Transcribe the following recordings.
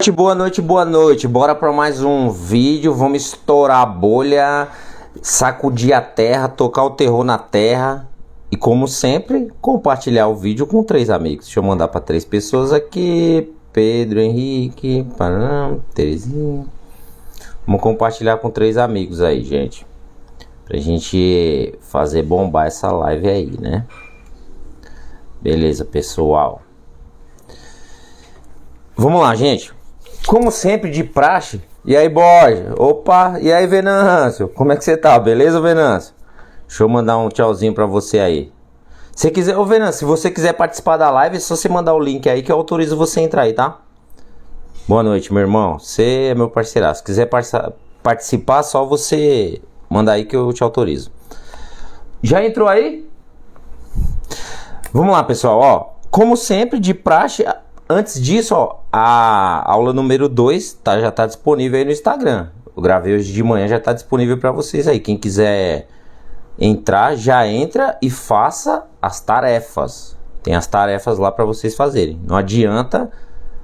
Boa noite, boa noite. Bora para mais um vídeo. Vamos estourar a bolha, sacudir a terra, tocar o terror na terra e, como sempre, compartilhar o vídeo com 3 amigos. Deixa eu mandar para 3 pessoas aqui: Pedro, Henrique, Terezinha. Vamos compartilhar com 3 amigos aí, gente, pra gente fazer bombar essa live aí, né? Beleza, pessoal. Vamos lá, gente. Como sempre, de praxe. E aí, Borja? Opa! E aí, Venâncio? Como é que você tá? Beleza, Venâncio? Deixa eu mandar um tchauzinho pra você aí. Se quiser, ô Venâncio, se você quiser participar da live, é só você mandar o link aí que eu autorizo você a entrar aí, tá? Boa noite, meu irmão. Você é meu parceiraço. Se quiser participar, só você mandar aí que eu te autorizo. Já entrou aí? Vamos lá, pessoal, ó. Como sempre, de praxe. Antes disso, ó, a aula número 2 já está disponível aí no Instagram. Eu gravei hoje de manhã, já está disponível para vocês aí. Quem quiser entrar, já entra e faça as tarefas. Tem as tarefas lá para vocês fazerem. Não adianta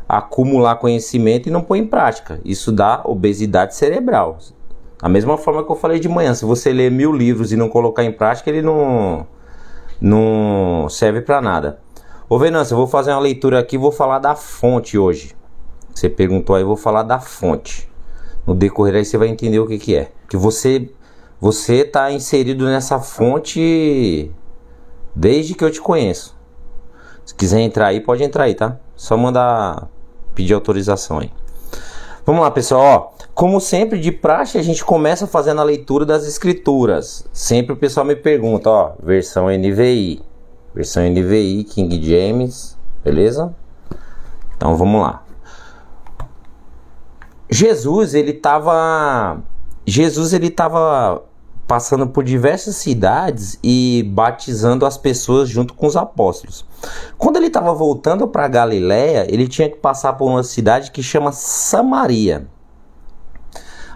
acumular conhecimento e não pôr em prática. Isso dá obesidade cerebral. Da mesma forma que eu falei de manhã, se você ler 1000 livros e não colocar em prática, ele não serve para nada. Ô Venâncio, eu vou fazer uma leitura aqui, vou falar da fonte hoje. Você perguntou aí, eu vou falar da fonte. No decorrer aí você vai entender o que é. Que você tá inserido nessa fonte desde que eu te conheço. Se quiser entrar aí, pode entrar aí, tá? Só mandar pedir autorização aí. Vamos lá, pessoal, ó. Como sempre, de praxe, a gente começa fazendo a leitura das escrituras. Sempre o pessoal me pergunta, ó, versão NVI. Versão NVI, King James, beleza? Então vamos lá. Jesus ele tava passando por diversas cidades e batizando as pessoas junto com os apóstolos. Quando ele estava voltando para Galiléia, ele tinha que passar por uma cidade que chama Samaria.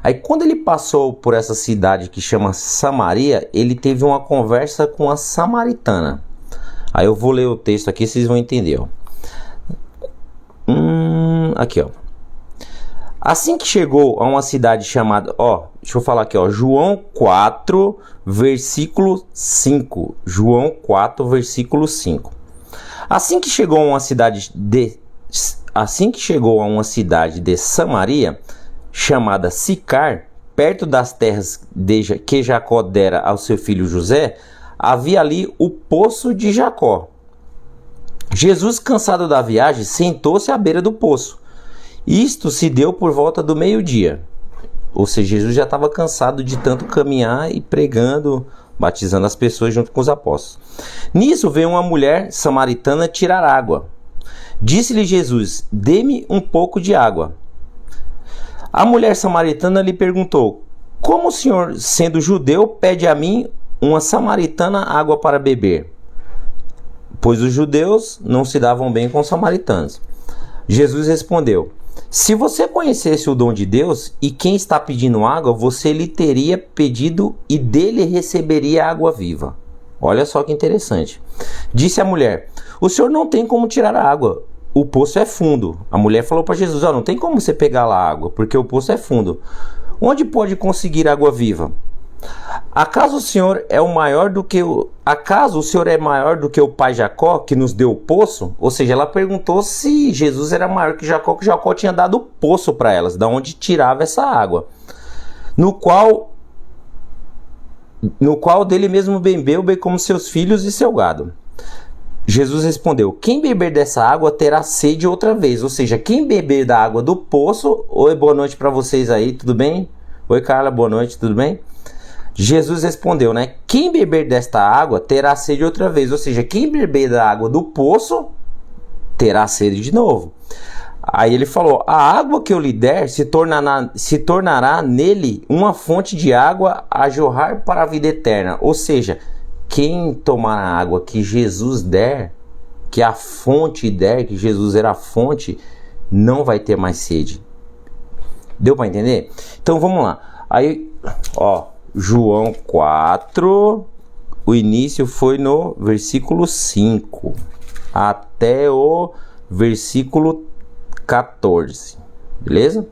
Aí quando ele passou por essa cidade que chama Samaria, ele teve uma conversa com a samaritana. Aí eu vou ler o texto aqui, vocês vão entender, ó. Aqui, ó. Assim que chegou a uma cidade chamada, ó, deixa eu falar aqui, ó, João 4, versículo 5. João 4, versículo 5. Assim que chegou a uma cidade de Samaria, chamada Sicar, perto das terras que Jacó dera ao seu filho José, havia ali o poço de Jacó. Jesus, cansado da viagem, sentou-se à beira do poço. Isto se deu por volta do meio-dia. Ou seja, Jesus já estava cansado de tanto caminhar e pregando, batizando as pessoas junto com os apóstolos. Nisso veio uma mulher samaritana tirar água. Disse-lhe Jesus: dê-me um pouco de água. A mulher samaritana lhe perguntou: como o senhor, sendo judeu, pede a mim, uma samaritana, água para beber? Pois os judeus não se davam bem com os samaritanos. Jesus respondeu: se você conhecesse o dom de Deus e quem está pedindo água, você lhe teria pedido e dele receberia água viva. Olha só que interessante. Disse a mulher: o senhor não tem como tirar a água, o poço é fundo. A mulher falou para Jesus: não tem como você pegar lá a água, porque o poço é fundo. Onde pode conseguir água viva? Acaso o senhor é maior do que o pai Jacó, que nos deu o poço? Ou seja, ela perguntou se Jesus era maior que Jacó tinha dado o poço para elas, da onde tirava essa água, no qual dele mesmo bebeu, bem como seus filhos e seu gado. Jesus respondeu: quem beber dessa água terá sede outra vez. Ou seja, quem beber da água do poço... Oi, boa noite para vocês aí, tudo bem? Oi, Carla, boa noite, tudo bem? Jesus respondeu, né? Quem beber desta água terá sede outra vez. Ou seja, quem beber da água do poço terá sede de novo. Aí ele falou: a água que eu lhe der se tornará nele uma fonte de água a jorrar para a vida eterna. Ou seja, quem tomar a água que Jesus der, que a fonte der, que Jesus era a fonte, não vai ter mais sede. Deu para entender? Então vamos lá. Aí, ó, João 4, o início foi no versículo 5 até o versículo 14. Beleza?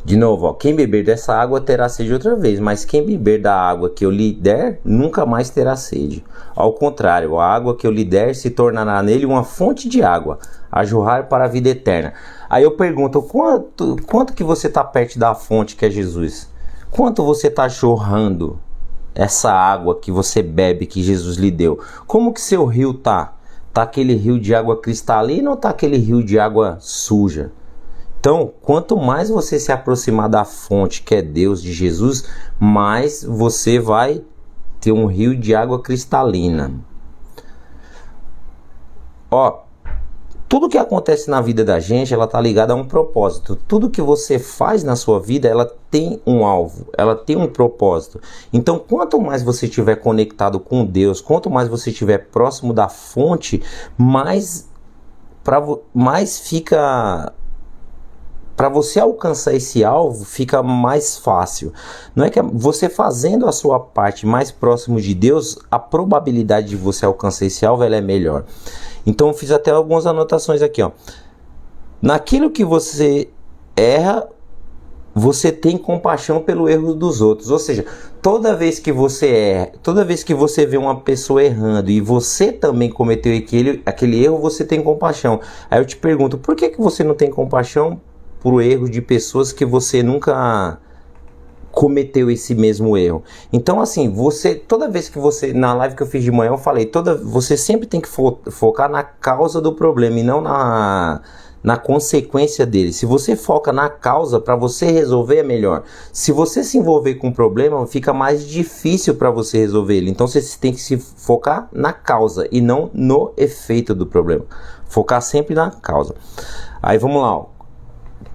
De novo, ó, quem beber dessa água terá sede outra vez, mas quem beber da água que eu lhe der, nunca mais terá sede. Ao contrário, a água que eu lhe der se tornará nele uma fonte de água, a jorrar para a vida eterna. Aí eu pergunto, quanto que você está perto da fonte que é Jesus? Quanto você está jorrando essa água que você bebe, que Jesus lhe deu? Como que seu rio tá? Tá aquele rio de água cristalina ou tá aquele rio de água suja? Então, quanto mais você se aproximar da fonte, que é Deus, de Jesus, mais você vai ter um rio de água cristalina. Ó, tudo que acontece na vida da gente, ela tá ligada a um propósito. Tudo que você faz na sua vida, ela tem um alvo, ela tem um propósito. Então, quanto mais você estiver conectado com Deus, quanto mais você estiver próximo da fonte, mais fica... Para você alcançar esse alvo, fica mais fácil. Não é que você fazendo a sua parte mais próximo de Deus, a probabilidade de você alcançar esse alvo ela é melhor. Então eu fiz até algumas anotações aqui, ó. Naquilo que você erra, você tem compaixão pelo erro dos outros. Ou seja, toda vez que você erra, toda vez que você vê uma pessoa errando e você também cometeu aquele erro, você tem compaixão. Aí eu te pergunto, por que você não tem compaixão por erro de pessoas que você nunca cometeu esse mesmo erro? Então assim, toda vez que você, na live que eu fiz de manhã eu falei, você sempre tem que focar na causa do problema e não na consequência dele. Se você foca na causa, para você resolver é melhor. Se você se envolver com o problema, fica mais difícil para você resolver ele. Então você tem que se focar na causa e não no efeito do problema. Focar sempre na causa. Aí vamos lá, ó.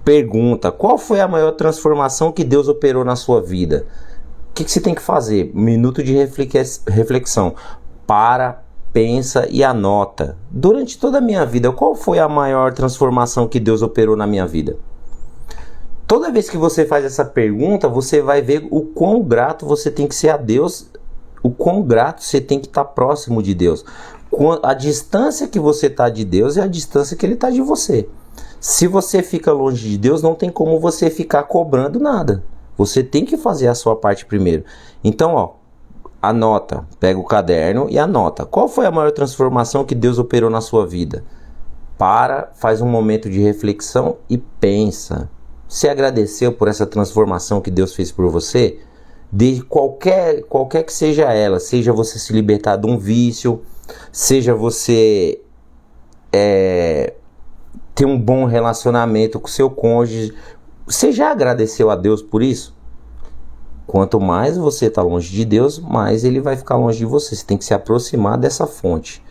Pergunta, qual foi a maior transformação que Deus operou na sua vida? O que você tem que fazer? Minuto de reflexão. Pensa e anota. Durante toda a minha vida, qual foi a maior transformação que Deus operou na minha vida? Toda vez que você faz essa pergunta, você vai ver o quão grato você tem que ser a Deus, o quão grato você tem que estar próximo de Deus. A distância que você está de Deus é a distância que Ele está de você. Se você fica longe de Deus, não tem como você ficar cobrando nada. Você tem que fazer a sua parte primeiro. Então, ó, anota, pega o caderno e anota. Qual foi a maior transformação que Deus operou na sua vida? Faz um momento de reflexão e pensa. Você agradeceu por essa transformação que Deus fez por você? De qualquer que seja ela, seja você se libertar de um vício, seja você ter um bom relacionamento com seu cônjuge. Você já agradeceu a Deus por isso? Quanto mais você está longe de Deus, mais Ele vai ficar longe de você. Você tem que se aproximar dessa fonte.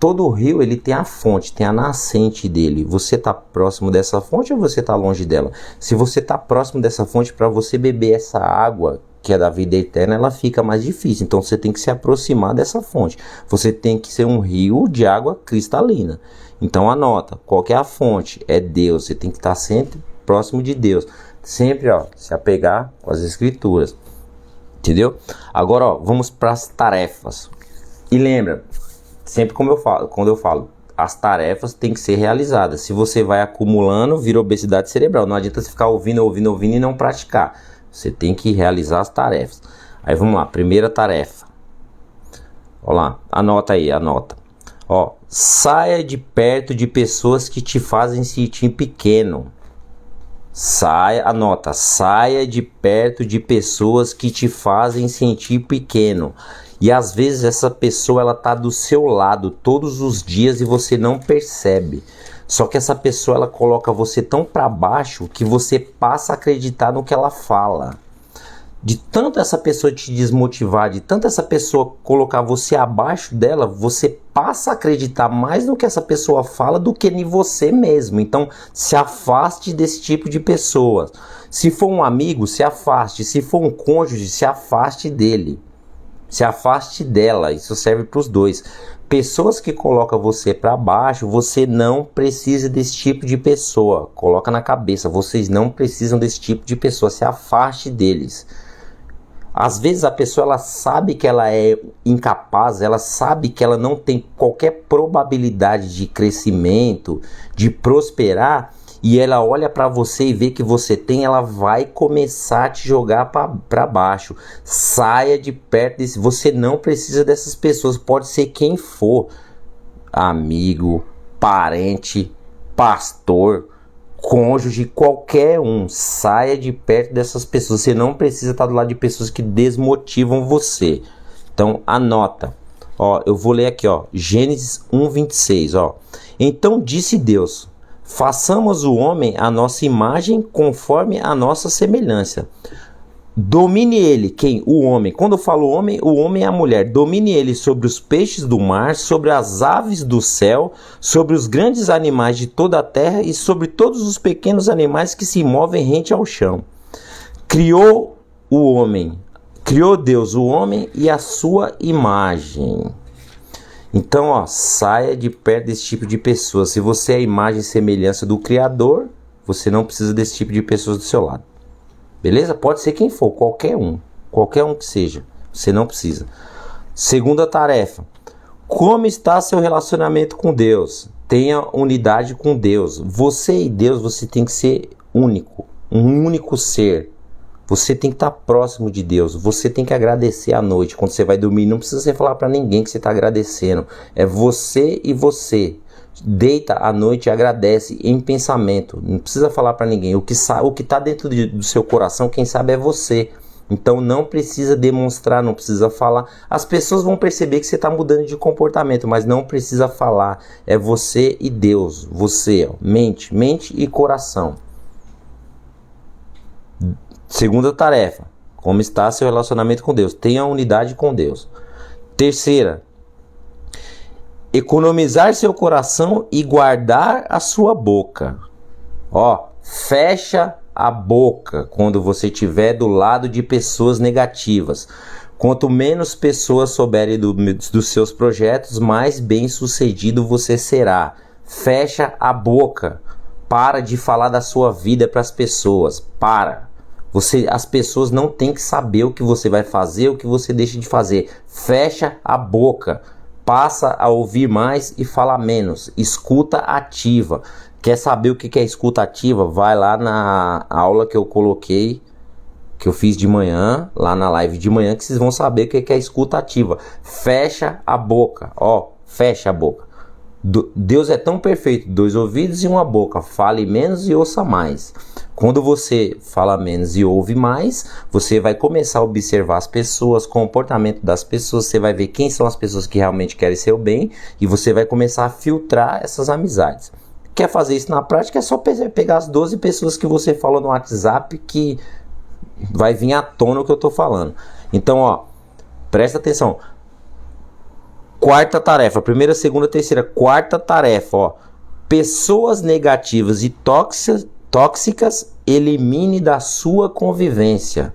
Todo rio ele tem a fonte, tem a nascente dele. Você está próximo dessa fonte ou você está longe dela? Se você está próximo dessa fonte, para você beber essa água que é da vida eterna, ela fica mais difícil. Então você tem que se aproximar dessa fonte. Você tem que ser um rio de água cristalina. Então anota, qual que é a fonte? É Deus. Você tem que estar sempre próximo de Deus. Sempre, ó, se apegar com as escrituras. Entendeu? Agora, ó, vamos para as tarefas. E lembra, sempre quando eu falo, as tarefas têm que ser realizadas. Se você vai acumulando, vira obesidade cerebral. Não adianta você ficar ouvindo e não praticar. Você tem que realizar as tarefas. Aí vamos lá, primeira tarefa. Ó lá, anota aí, anota. Ó, saia de perto de pessoas que te fazem sentir pequeno. Saia de perto de pessoas que te fazem sentir pequeno. E às vezes essa pessoa ela tá do seu lado todos os dias e você não percebe. Só que essa pessoa ela coloca você tão para baixo que você passa a acreditar no que ela fala. De tanto essa pessoa te desmotivar, de tanto essa pessoa colocar você abaixo dela, você passa a acreditar mais no que essa pessoa fala do que em você mesmo. Então, se afaste desse tipo de pessoa. Se for um amigo, se afaste. Se for um cônjuge, se afaste dele. Se afaste dela. Isso serve para os dois. Pessoas que colocam você para baixo, você não precisa desse tipo de pessoa. Coloca na cabeça, vocês não precisam desse tipo de pessoa. Se afaste deles. Às vezes a pessoa ela sabe que ela é incapaz, ela sabe que ela não tem qualquer probabilidade de crescimento, de prosperar, e ela olha para você e vê que você tem, ela vai começar a te jogar para baixo. Saia de perto desse. Você não precisa dessas pessoas, pode ser quem for, amigo, parente, pastor, cônjuge, qualquer um. Saia de perto dessas pessoas. Você não precisa estar do lado de pessoas que desmotivam você. Então anota. Ó, eu vou ler aqui, ó, Gênesis 1:26, ó. Então disse Deus: façamos o homem à nossa imagem, conforme a nossa semelhança. Domine ele, quem? O homem. Quando eu falo homem, o homem é a mulher. Domine ele sobre os peixes do mar, sobre as aves do céu, sobre os grandes animais de toda a terra e sobre todos os pequenos animais que se movem rente ao chão. Criou o homem. Criou Deus o homem e a sua imagem. Então, ó, saia de perto desse tipo de pessoa. Se você é a imagem e semelhança do Criador, você não precisa desse tipo de pessoas do seu lado. Beleza? Pode ser quem for, qualquer um que seja. Você não precisa. Segunda tarefa. Como está seu relacionamento com Deus? Tenha unidade com Deus. Você e Deus, você tem que ser único. Um único ser. Você tem que estar próximo de Deus. Você tem que agradecer à noite. Quando você vai dormir, não precisa você falar para ninguém que você está agradecendo. É você e você. Deita à noite e agradece em pensamento. Não precisa falar para ninguém. O que está dentro do seu coração, quem sabe é você. Então não precisa demonstrar, não precisa falar. As pessoas vão perceber que você está mudando de comportamento, mas não precisa falar. É você e Deus. Você, ó, mente e coração. Segunda tarefa. Como está seu relacionamento com Deus? Tenha unidade com Deus. Terceira. Economizar seu coração e guardar a sua boca. Ó, fecha a boca quando você estiver do lado de pessoas negativas. Quanto menos pessoas souberem dos seus projetos, mais bem sucedido você será. Fecha a boca. Para de falar da sua vida para as pessoas. As pessoas não têm que saber o que você vai fazer, o que você deixa de fazer. Fecha a boca. Passa a ouvir mais e falar menos. Escuta ativa. Quer saber o que é escuta ativa? Vai lá na aula que eu coloquei, que eu fiz de manhã, lá na live de manhã, que vocês vão saber o que é escuta ativa. Fecha a boca. Ó, fecha a boca. Deus é tão perfeito, 2 ouvidos e uma boca. Fale menos e ouça mais. Quando você fala menos e ouve mais, você vai começar a observar as pessoas, o comportamento das pessoas. Você vai ver quem são as pessoas que realmente querem seu bem e você vai começar a filtrar essas amizades. Quer fazer isso na prática? É só pegar as 12 pessoas que você falou no WhatsApp que vai vir à tona o que eu estou falando. Então, ó, presta atenção. Quarta tarefa, primeira, segunda, terceira, quarta tarefa, ó. Pessoas negativas e tóxicas, elimine da sua convivência.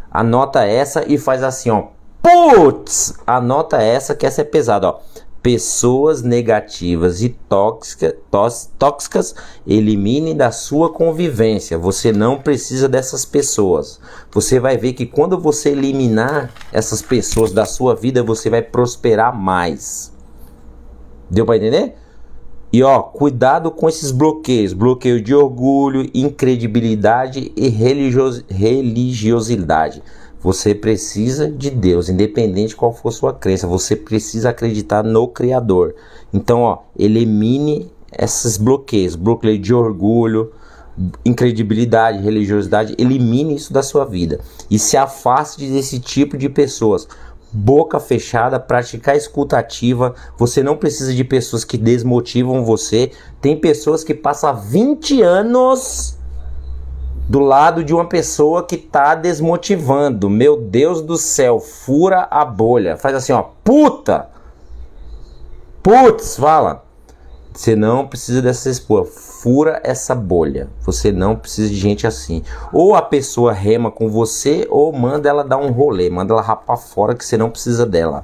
Anota essa e faz assim, ó. Putz! Anota essa que essa é pesada, ó. Pessoas negativas e tóxicas, elimine da sua convivência. Você não precisa dessas pessoas. Você vai ver que quando você eliminar essas pessoas da sua vida, você vai prosperar mais. Deu para entender? E ó, cuidado com esses bloqueios. Bloqueio de orgulho, incredibilidade e religiosidade. Você precisa de Deus, independente de qual for sua crença. Você precisa acreditar no Criador. Então, ó, elimine esses bloqueios. Bloqueio de orgulho, incredibilidade, religiosidade. Elimine isso da sua vida. E se afaste desse tipo de pessoas. Boca fechada, praticar escuta ativa. Você não precisa de pessoas que desmotivam você. Tem pessoas que passam 20 anos do lado de uma pessoa que tá desmotivando. Meu Deus do céu, fura a bolha. Faz assim, ó, puta! Putz, fala. Você não precisa dessa esposa. Fura essa bolha. Você não precisa de gente assim. Ou a pessoa rema com você, ou manda ela dar um rolê. Manda ela rapar fora que você não precisa dela.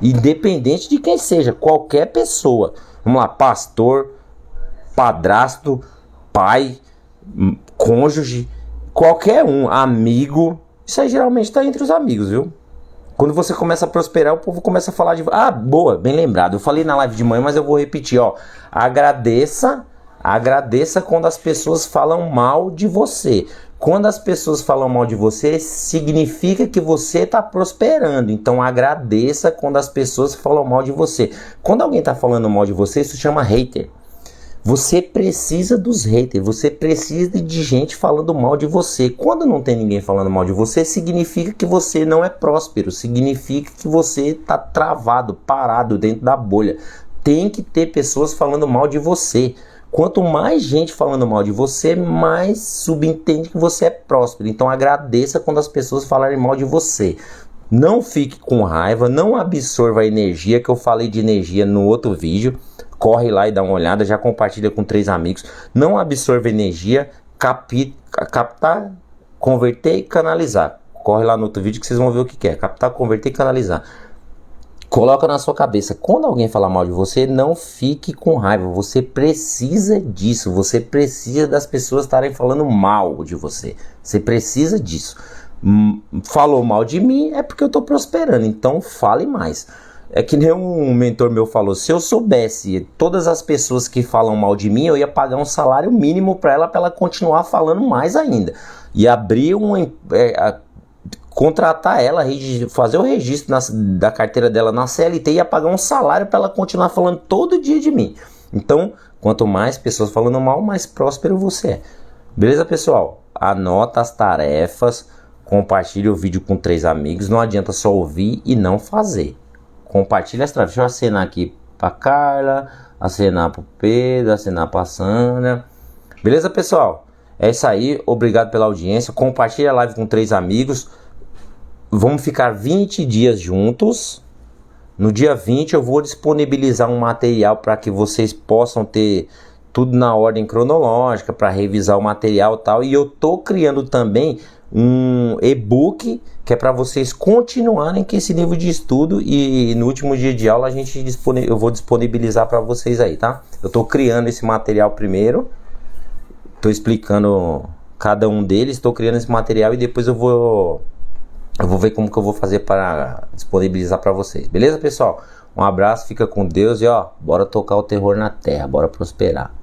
Independente de quem seja, qualquer pessoa. Vamos lá, pastor, padrasto, pai, cônjuge, qualquer um, amigo. Isso aí geralmente está entre os amigos, viu? Quando você começa a prosperar, o povo começa a falar de... Ah, boa, bem lembrado. Eu falei na live de manhã, mas eu vou repetir, ó. Agradeça Agradeça quando as pessoas falam mal de você. Quando as pessoas falam mal de você, significa que você está prosperando. Então agradeça quando as pessoas falam mal de você. Quando alguém está falando mal de você, isso chama hater. Você precisa dos haters, você precisa de gente falando mal de você. Quando não tem ninguém falando mal de você, significa que você não é próspero, significa que você está travado, parado dentro da bolha. Tem que ter pessoas falando mal de você. Quanto mais gente falando mal de você, mais subentende que você é próspero. Então agradeça quando as pessoas falarem mal de você. Não fique com raiva, não absorva a energia, que eu falei de energia no outro vídeo. Corre lá e dá uma olhada, já compartilha com 3 amigos. Não absorva energia, captar, converter e canalizar. Corre lá no outro vídeo que vocês vão ver o que é. Captar, converter e canalizar. Coloca na sua cabeça, quando alguém falar mal de você, não fique com raiva. Você precisa disso, você precisa das pessoas estarem falando mal de você. Você precisa disso. Falou mal de mim, é porque eu estou prosperando, então fale mais. É que nem um mentor meu falou, se eu soubesse todas as pessoas que falam mal de mim, eu ia pagar um salário mínimo para ela continuar falando mais ainda. E abrir contratar ela, fazer o registro da carteira dela na CLT e ia pagar um salário para ela continuar falando todo dia de mim. Então, quanto mais pessoas falando mal, mais próspero você é. Beleza, pessoal? Anota as tarefas, compartilhe o vídeo com 3 amigos, não adianta só ouvir e não fazer. Compartilha as tarefas. Deixa eu acenar aqui pra Carla, acenar pro Pedro, acenar pra Sandra. Beleza, pessoal? É isso aí. Obrigado pela audiência. Compartilha a live com 3 amigos. Vamos ficar 20 dias juntos. No dia 20 eu vou disponibilizar um material para que vocês possam ter tudo na ordem cronológica, para revisar o material e tal. E eu tô criando também um e-book que é para vocês continuarem com esse nível de estudo, e no último dia de aula eu vou disponibilizar para vocês aí, tá? Eu tô criando esse material primeiro, tô explicando cada um deles, tô criando esse material e depois eu vou ver como que eu vou fazer para disponibilizar para vocês. Beleza, pessoal? Um abraço, fica com Deus e ó, bora tocar o terror na terra, bora prosperar.